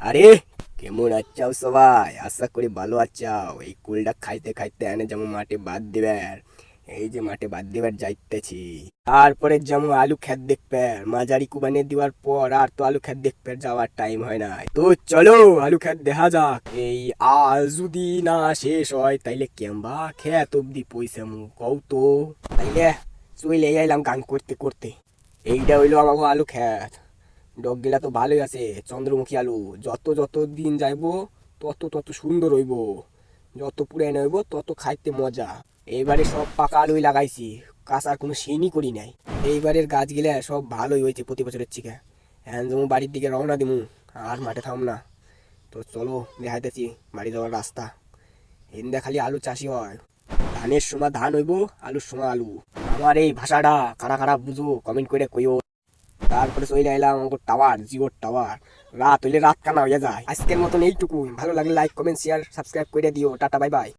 আরে কেমন আছো সবাই? আশা করি ভালো আছো। এই কুলটা খাইতে খাইতে এনে যেমন মাঠে বাদ দিবার, এই যে মাঠে বাদ দিবার যাইতেছি। তারপরে যেমন আলু ক্ষেত দেখবে, মাঝারি কুবানে দেওয়ার পর আর তো আলু ক্ষেত দেখবে যাওয়ার টাইম হয় না। তো চলো আলু ক্ষেত দেখা যাক। এই আজ যদি না শেষ হয় তাইলে কেমবা ক্ষেত অব্দি পয়সা মু কও তো। তাইলে চলে এলাম গান করতে করতে। এইটা হইলো আমাকে আলু ক্ষেত। ডগগুলা তো ভালোই আছে, চন্দ্রমুখী আলু। যত যত দিন যাইবো তত তত সুন্দর হইব, যত পুরানো হইব তত খাইতে মজা। এইবারে সব পাকা আলুই লাগাইছি, কাঁচার কোনো সিনই করি নাই। এইবারের গাছগুলা সব ভালোই হয়েছে প্রতি বছরের থেকে। এখন যেমন বাড়ির দিকে রওনা দিমু, আর মাঠে থাম না। তো চলো দেখাইতেছি বাড়ি যাওয়ার রাস্তা। হিন্দা খালি আলু চাষি হয়, ধানের সময় ধান হইব, আলুর সময় আলু। আমার এই ভাষাটা কারা কারা বুঝো কমেন্ট করে কইও। তারপরে চলে এলাম আমার টাওয়ার, জিওর টাওয়ার। রাত হইলে রাত কানা হইয়া যায়। আজকের মতন এইটুকুই। ভালো লাগলে লাইক কমেন্ট শেয়ার সাবস্ক্রাইব করে দিও। Tata bye bye.